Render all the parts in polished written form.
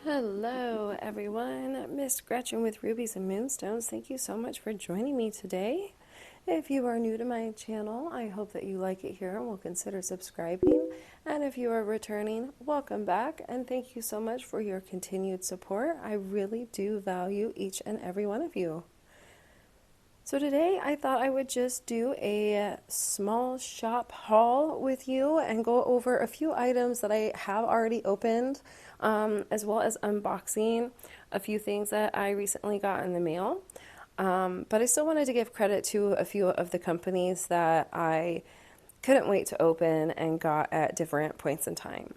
Hello everyone, Miss Gretchen with Rubies and Moonstones. Thank you so much for joining me today. If you are new to my channel, I hope that you like it here and will consider subscribing. And if you are returning, welcome back and thank you so much for your continued support. I really do value each and every one of you. So today I thought I would just do a small shop haul with you and go over a few items that I have already opened, as well as unboxing a few things that I recently got in the mail. But I still wanted to give credit to a few of the companies that I couldn't wait to open and got at different points in time.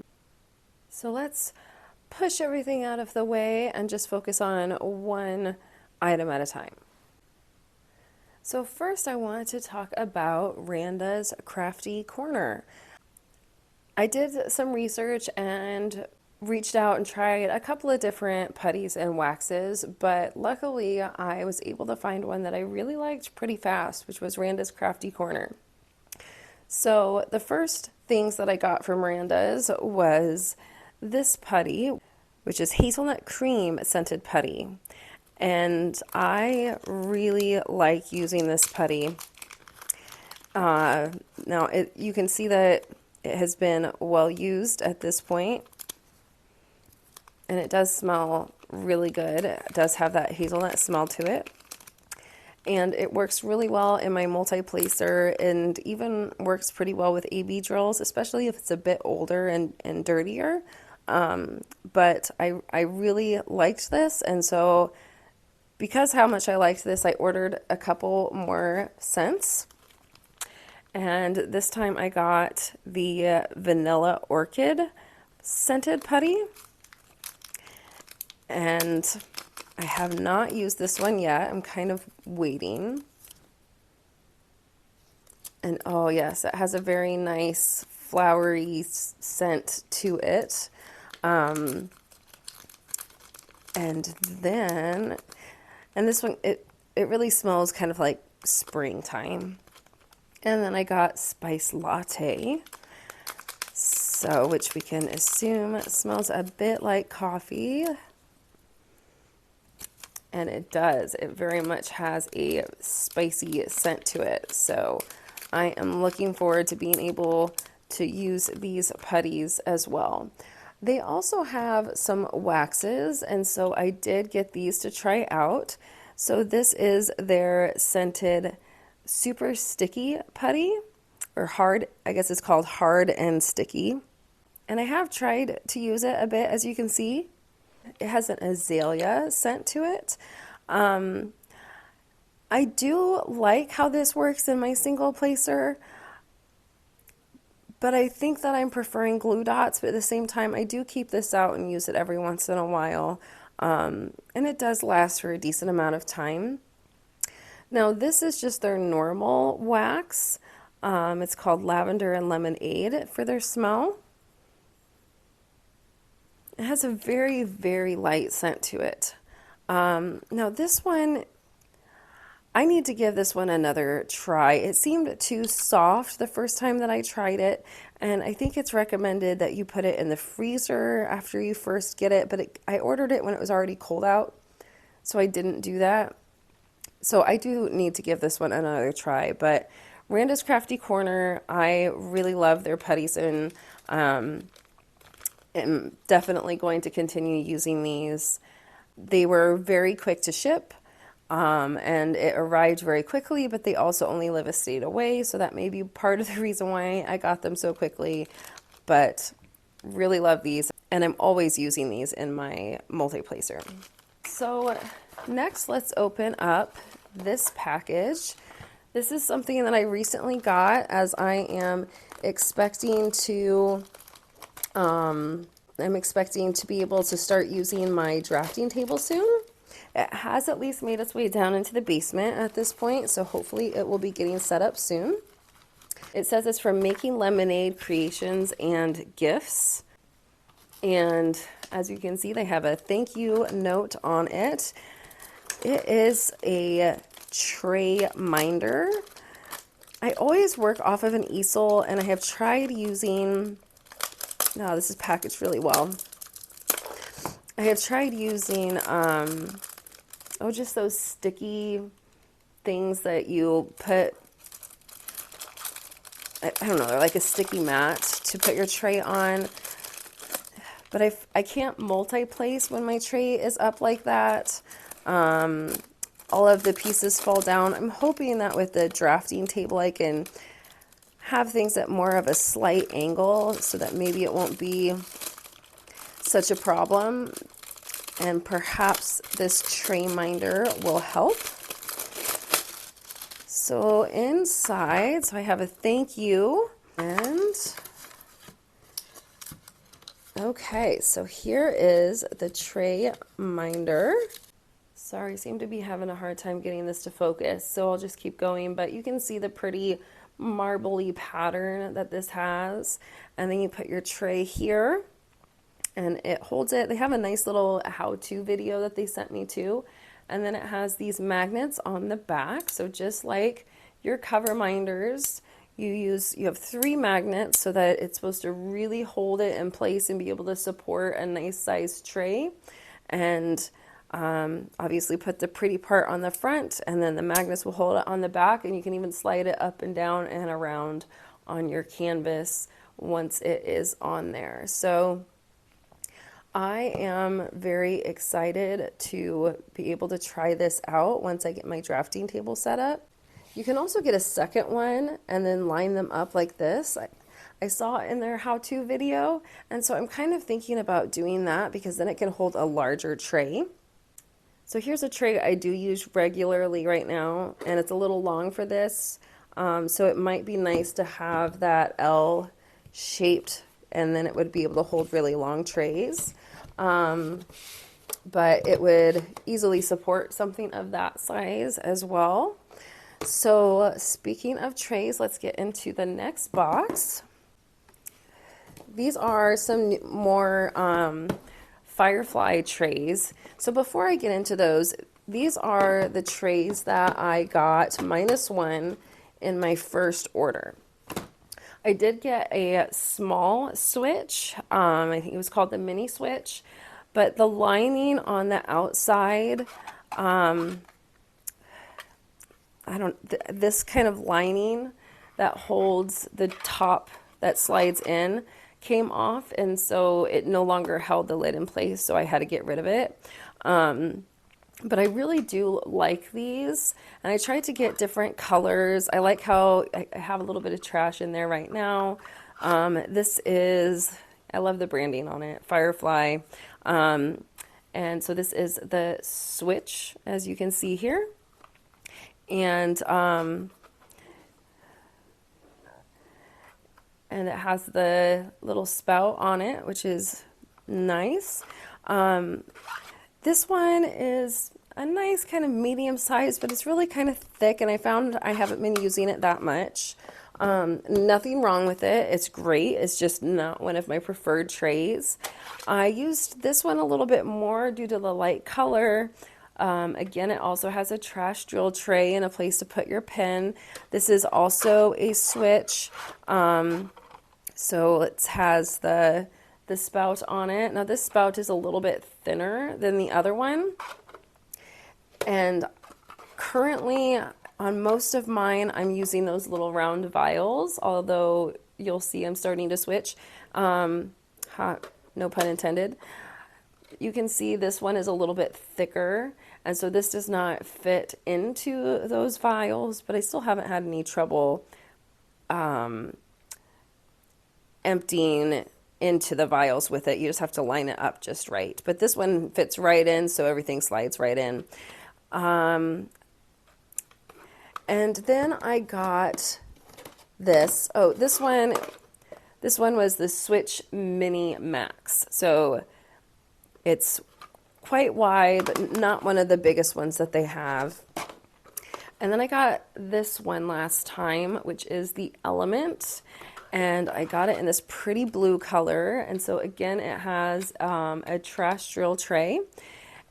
So let's push everything out of the way and just focus on one item at a time. So first I wanted to talk about Randa's Crafty Corner. I did some research and reached out and tried a couple of different putties and waxes, but luckily I was able to find one that I really liked pretty fast, which was Randa's Crafty Corner. So the first things that I got from Randa's was this putty, which is hazelnut cream scented putty. And I really like using this putty. Now you can see that it has been well used at this point, and it does smell really good. It does have that hazelnut smell to it, and it works really well in my multi-placer and even works pretty well with AB drills, especially if it's a bit older and dirtier. But I really liked this, and so because how much I liked this, I ordered a couple more scents. And this time I got the Vanilla Orchid scented putty. And I have not used this one yet. I'm kind of waiting. And oh yes, it has a very nice flowery scent to it. And then... And this one, it really smells kind of like springtime. And then I got Spice Latte, so which we can assume smells a bit like coffee. And it does. It very much has a spicy scent to it. So I am looking forward to being able to use these putties as well. They also have some waxes, and so I did get these to try out. So this is their scented super sticky putty, or hard, I guess it's called hard and sticky. And I have tried to use it a bit, as you can see. It has an azalea scent to it. I do like how this works in my single placer, but I think that I'm preferring glue dots, but at the same time, I do keep this out and use it every once in a while. And it does last for a decent amount of time. Now, this is just their normal wax. It's called Lavender and Lemonade for their smell. It has a very, very light scent to it. Now, this one, I need to give this one another try. It seemed too soft the first time that I tried it, and I think it's recommended that you put it in the freezer after you first get it, but I ordered it when it was already cold out, so I didn't do that. So I do need to give this one another try, but Randa's Crafty Corner, I really love their putties, and I'm definitely going to continue using these. They were very quick to ship. And it arrived very quickly, but they also only live a state away, so that may be part of the reason why I got them so quickly. But really love these, and I'm always using these in my multi-placer. So next, let's open up this package. This is something that I recently got, as I am expecting to be able to start using my drafting table soon. It has at least made its way down into the basement at this point, so hopefully it will be getting set up soon. It says it's from Making Lemonade Creations and Gifts. And as you can see, they have a thank you note on it. It is a tray minder. I always work off of an easel, and I have tried using, no, this is packaged really well. I have tried using, just those sticky things that you put, I don't know, they're like a sticky mat to put your tray on. But I can't multi-place when my tray is up like that. All of the pieces fall down. I'm hoping that with the drafting table I can have things at more of a slight angle so that maybe it won't be such a problem. And perhaps this tray minder will help. So inside, so I have a thank you, and okay, so here is the tray minder. Sorry, I seem to be having a hard time getting this to focus, so I'll just keep going, but you can see the pretty marbly pattern that this has. And then you put your tray here, and it holds it. They have a nice little how-to video that they sent me too. And then it has these magnets on the back. So just like your cover minders, you have 3 magnets so that it's supposed to really hold it in place and be able to support a nice sized tray. And obviously put the pretty part on the front, and then the magnets will hold it on the back, and you can even slide it up and down and around on your canvas once it is on there. So I am very excited to be able to try this out once I get my drafting table set up. You can also get a second one and then line them up like this. I saw it in their how-to video, and so I'm kind of thinking about doing that because then it can hold a larger tray. So here's a tray I do use regularly right now, and it's a little long for this, so it might be nice to have that L shaped, and then it would be able to hold really long trays. But it would easily support something of that size as well. So speaking of trays, let's get into the next box. These are some more Firefly trays. So before I get into those, these are the trays that I got -1 in my first order. I did get a small switch. I think it was called the mini switch, but the lining on the outside, this kind of lining that holds the top that slides in came off, and so it no longer held the lid in place, so I had to get rid of it. But I really do like these, and I tried to get different colors. I like how I have a little bit of trash in there right now. This is, I love the branding on it, Firefly. And so this is the switch, as you can see here. And it has the little spout on it, which is nice. This one is a nice kind of medium size, but it's really kind of thick, and I found I haven't been using it that much. Nothing wrong with it. It's great. It's just not one of my preferred trays. I used this one a little bit more due to the light color. Again, it also has a trash drill tray and a place to put your pen. This is also a switch. So it has the spout on it. Now this spout is a little bit thinner than the other one. And currently on most of mine, I'm using those little round vials, although you'll see I'm starting to switch. No pun intended. You can see this one is a little bit thicker, and so this does not fit into those vials, but I still haven't had any trouble emptying into the vials with it. You just have to line it up just right. But this one fits right in, so everything slides right in. And then I got this. Oh, this one was the Switch Mini Max. So it's quite wide, but not one of the biggest ones that they have. And then I got this one last time, which is the Element. And I got it in this pretty blue color. And so again, it has a trash drill tray.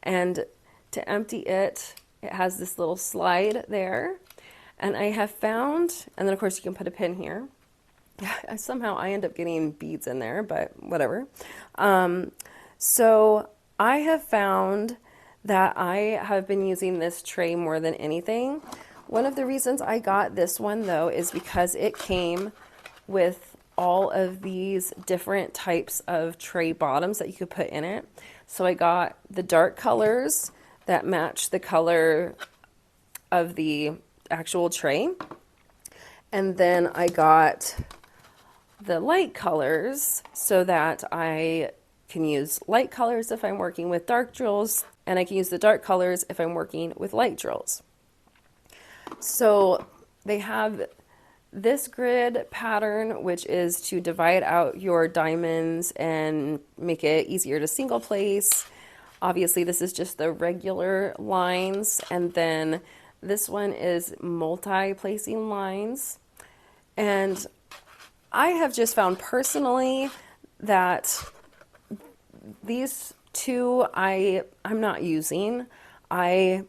And to empty it, it has this little slide there. And I have found, and then of course you can put a pin here. Somehow I end up getting beads in there, but whatever. So I have found that I have been using this tray more than anything. One of the reasons I got this one though is because it came with all of these different types of tray bottoms that you could put in it. So I got the dark colors that match the color of the actual tray. And then I got the light colors so that I can use light colors if I'm working with dark drills, and I can use the dark colors if I'm working with light drills. So they have this grid pattern, which is to divide out your diamonds and make it easier to single place. Obviously, this is just the regular lines, and then this one is multi-placing lines. And I have just found personally that these two I'm not using. I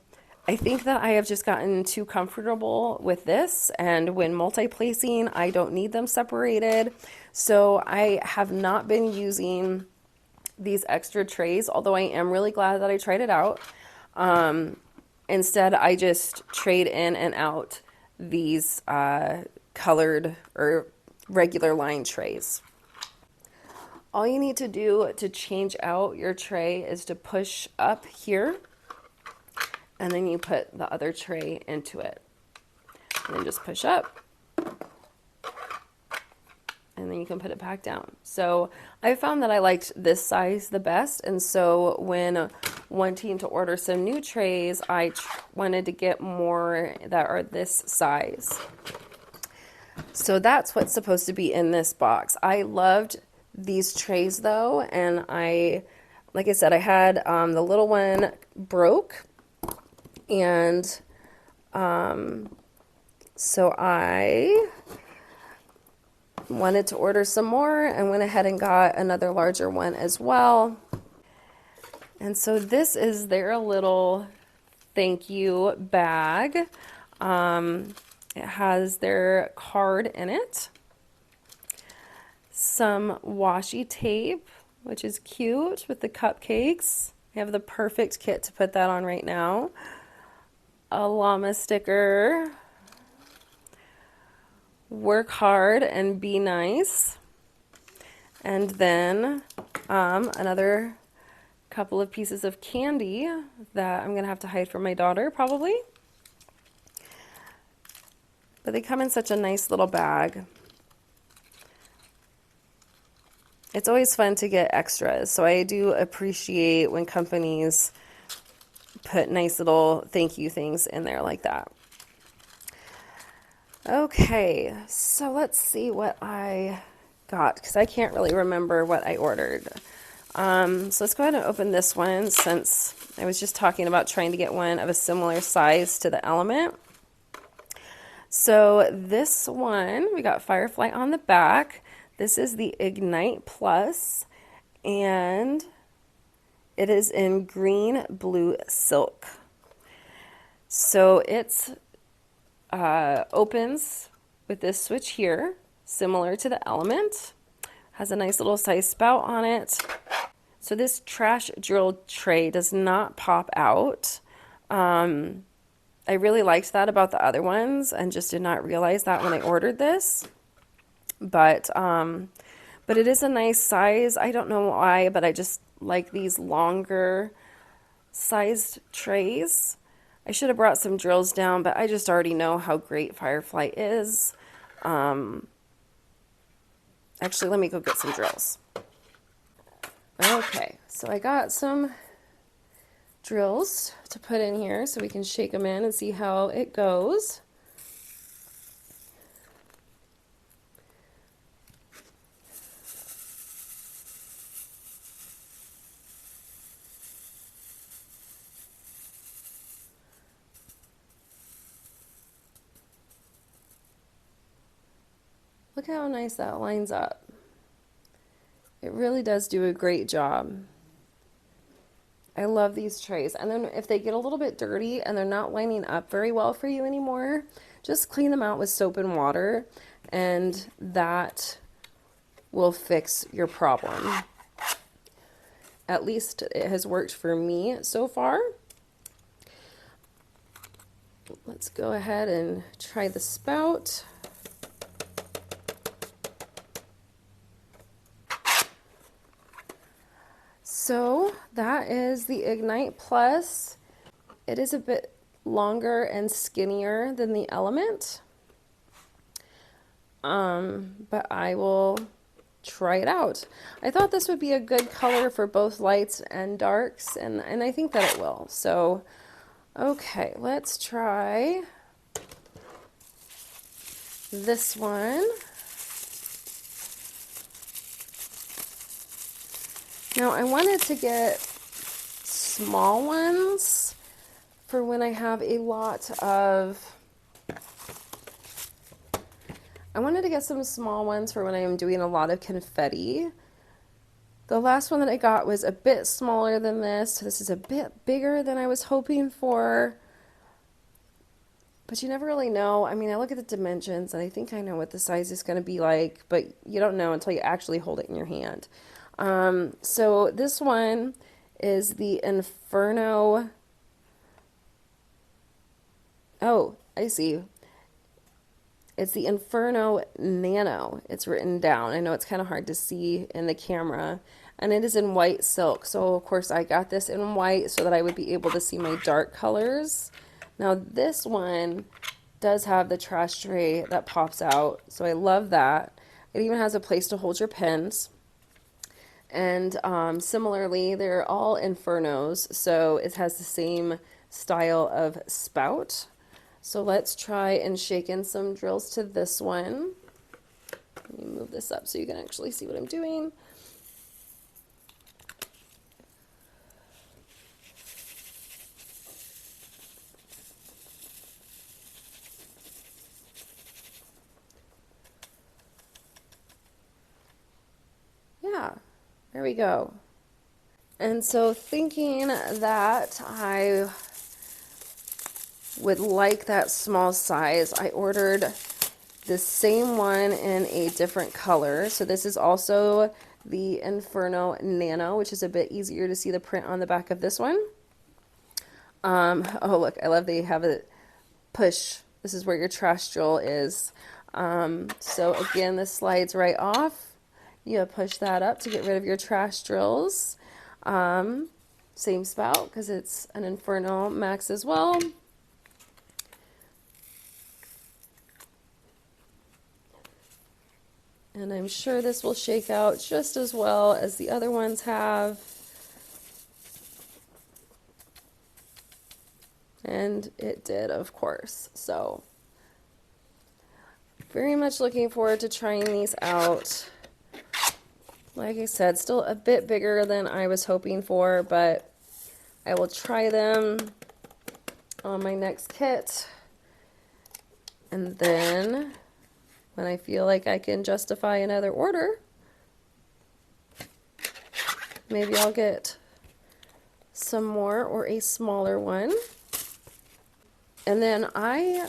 think that I have just gotten too comfortable with this, and when multi-placing, I don't need them separated. So I have not been using these extra trays, although I am really glad that I tried it out. Instead, I just trade in and out these colored or regular line trays. All you need to do to change out your tray is to push up here, and then you put the other tray into it. And then just push up, and then you can put it back down. So I found that I liked this size the best, and so when wanting to order some new trays, I wanted to get more that are this size. So that's what's supposed to be in this box. I loved these trays though, and like I said, I had the little one broke, and so I wanted to order some more and went ahead and got another larger one as well. And so this is their little thank you bag. It has their card in it, some washi tape, which is cute with the cupcakes. I have the perfect kit to put that on right now. A llama sticker. Work hard and be nice. And then another couple of pieces of candy that I'm gonna have to hide from my daughter probably. But they come in such a nice little bag. It's always fun to get extras, so I do appreciate when companies put nice little thank you things in there like that. Okay, so let's see what I got, because I can't really remember what I ordered. So let's go ahead and open this one, since I was just talking about trying to get one of a similar size to the element. So this one, we got Firefly on the back. This is the Ignite Plus, and it is in green blue silk. So it's opens with this switch here, similar to the element. Has a nice little size spout on it. So this trash drill tray does not pop out. I really liked that about the other ones, and just did not realize that when I ordered this. But it is a nice size. I don't know why, but I just like these longer sized trays. I should have brought some drills down, but I just already know how great Firefly is. Actually, let me go get some drills. Okay, so I got some drills to put in here so we can shake them in and see how it goes. Look how nice that lines up. It really does do a great job. I love these trays. And then if they get a little bit dirty and they're not lining up very well for you anymore, just clean them out with soap and water, and that will fix your problem. At least it has worked for me so far. Let's go ahead and try the spout. So that is the Ignite Plus. It is a bit longer and skinnier than the Element, but I will try it out. I thought this would be a good color for both lights and darks, and I think that it will. So, okay, let's try this one. Now I wanted to get small ones for when I have a lot of, I wanted to get some small ones for when I am doing a lot of confetti. The last one that I got was a bit smaller than this, so this is a bit bigger than I was hoping for. But you never really know. I mean, I look at the dimensions and I think I know what the size is going to be like, but you don't know until you actually hold it in your hand. So this one is the Inferno. Oh, I see. It's the Inferno Nano. It's written down. I know it's kind of hard to see in the camera. And it is in white silk. So, of course, I got this in white so that I would be able to see my dark colors. Now, this one does have the trash tray that pops out. So I love that. It even has a place to hold your pens. And similarly, they're all Infernos, so it has the same style of spout. So let's try and shake in some drills to this one. Let me move this up so you can actually see what I'm doing. Yeah. There we go. And so thinking that I would like that small size, I ordered the same one in a different color. So this is also the Inferno Nano, which is a bit easier to see the print on the back of this one. Oh, look, I love they have a push. This is where your trash drill is. So again, this slides right off. You push that up to get rid of your trash drills. Same spout because it's an Inferno Max as well. And I'm sure this will shake out just as well as the other ones have. And it did, of course. So, very much looking forward to trying these out. Like I said, still a bit bigger than I was hoping for, but I will try them on my next kit. And then, when I feel like I can justify another order, maybe I'll get some more or a smaller one. And then I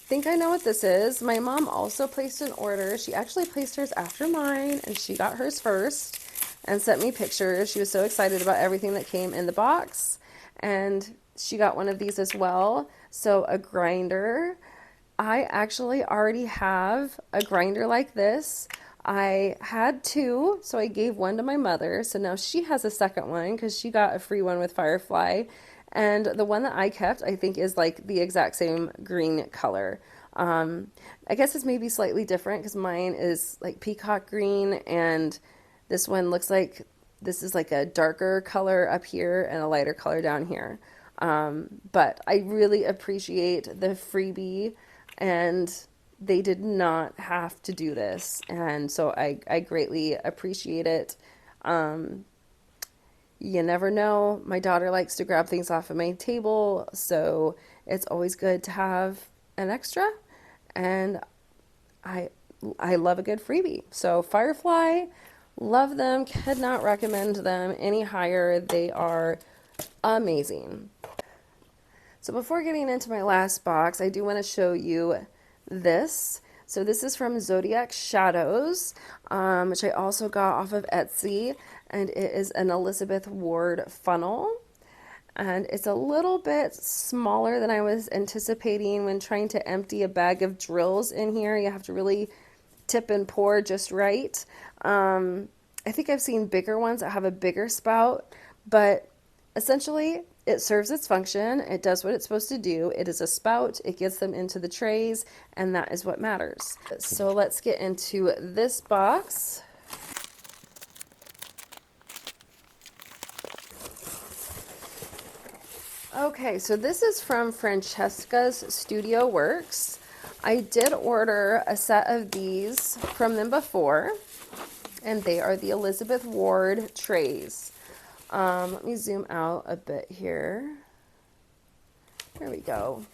think I know what this is. My mom also placed an order. She actually placed hers after mine, and she got hers first and sent me pictures. She was so excited about everything that came in the box, and she got one of these as well. So a grinder. I actually already have a grinder like this. I had two, so I gave one to my mother. So now she has a second one because she got a free one with Firefly. And the one that I kept, I think, is like the exact same green color. I guess it's maybe slightly different because mine is like peacock green, and this one looks like this is like a darker color up here and a lighter color down here. But I really appreciate the freebie, and they did not have to do this. And so I greatly appreciate it. You never know. My daughter likes to grab things off of my table, so it's always good to have an extra. And I love a good freebie. So Firefly, love them. Cannot recommend them any higher. They are amazing. So before getting into my last box, I do want to show you this. So this is from Zodiac Shadows, which I also got off of Etsy, and it is an Elizabeth Ward funnel. And it's a little bit smaller than I was anticipating when trying to empty a bag of drills in here. You have to really tip and pour just right. I think I've seen bigger ones that have a bigger spout, but essentially it serves its function. It does what it's supposed to do. It is a spout. It gets them into the trays, and that is what matters. So let's get into this box. Okay, so this is from Francesca's Studio Works. I did order a set of these from them before, and they are the Elizabeth Ward trays. Let me zoom out a bit here. There we go.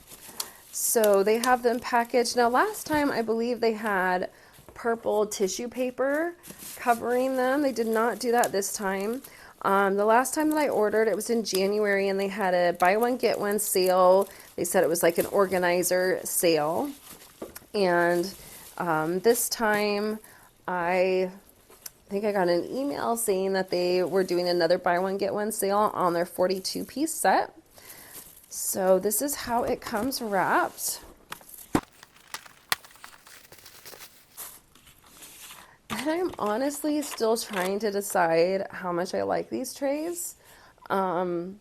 So they have them packaged. Now last time I believe they had purple tissue paper covering them. They did not do that this time. The last time that I ordered, it was in January, and they had a buy one get one sale. They said it was like an organizer sale. And this time I think I got an email saying that they were doing another buy one get one sale on their 42-piece set. So this is how it comes wrapped. And I'm honestly still trying to decide how much I like these trays. So I'm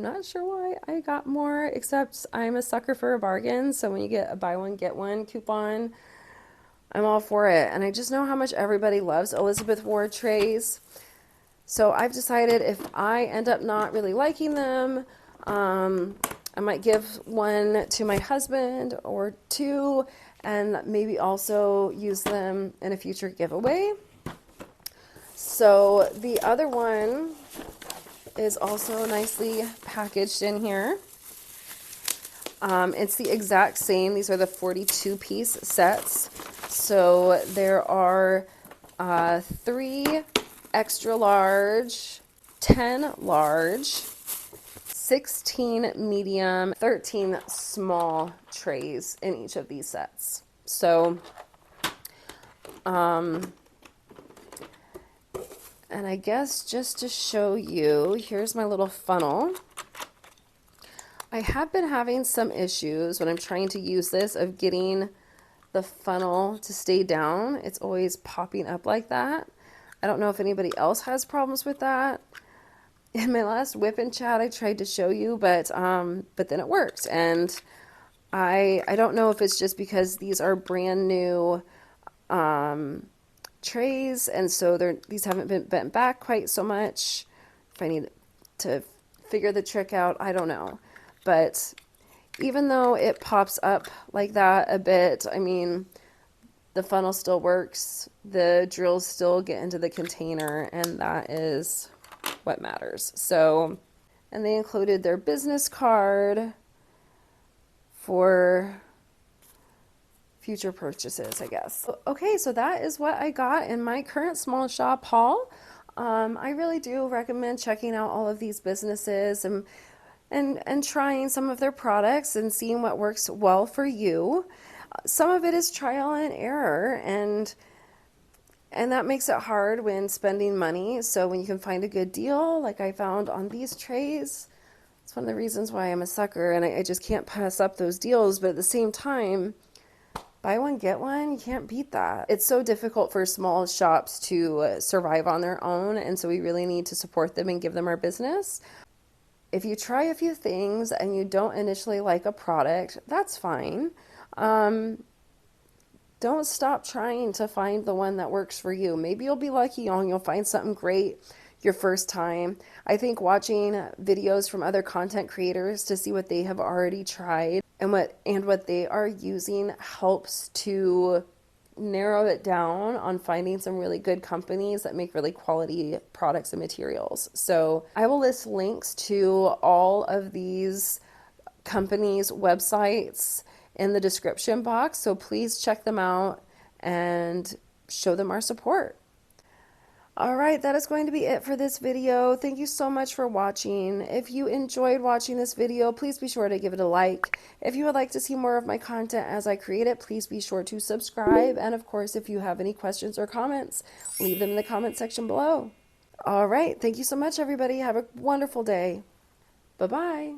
not sure why I got more, except I'm a sucker for a bargain. So when you get a buy one get one coupon, I'm all for it. And I just know how much everybody loves Elizabeth Ward trays. So I've decided if I end up not really liking them, I might give one to my husband or two, and maybe also use them in a future giveaway. So the other one is also nicely packaged in here. It's the exact same. These are the 42-piece sets. So there are 3 extra large, 10 large, 16 medium, 13 small trays in each of these sets. So, and I guess just to show you, here's my little funnel. I have been having some issues when I'm trying to use this of getting the funnel to stay down. It's always popping up like that. I don't know if anybody else has problems with that. In my last whip and chat, I tried to show you, but then it worked. And I don't know if it's just because these are brand new trays, and so these haven't been bent back quite so much. If I need to figure the trick out, I don't know. But even though it pops up like that a bit, I mean, the funnel still works. The drills still get into the container, and that is what matters. So, and they included their business card for future purchases, I guess. Okay, so that is what I got in my current small shop haul. I really do recommend checking out all of these businesses and trying some of their products and seeing what works well for you. Some of it is trial and error, and that makes it hard when spending money. So when you can find a good deal, like I found on these trays, it's one of the reasons why I'm a sucker, and I just can't pass up those deals. But at the same time, buy one, get one, you can't beat that. It's so difficult for small shops to survive on their own, and so we really need to support them and give them our business. If you try a few things and you don't initially like a product, that's fine. Don't stop trying to find the one that works for you. Maybe you'll be lucky and you'll find something great your first time. I think watching videos from other content creators to see what they have already tried and what they are using helps to narrow it down on finding some really good companies that make really quality products and materials. So I will list links to all of these companies' websites in the description box, so please check them out and show them our support. All right, that is going to be it for this video. Thank you so much for watching. If you enjoyed watching this video, please be sure to give it a like. If you would like to see more of my content as I create it, please be sure to subscribe. And of course, if you have any questions or comments, leave them in the comment section below. All right, thank you so much, everybody. Have a wonderful day. Bye-bye.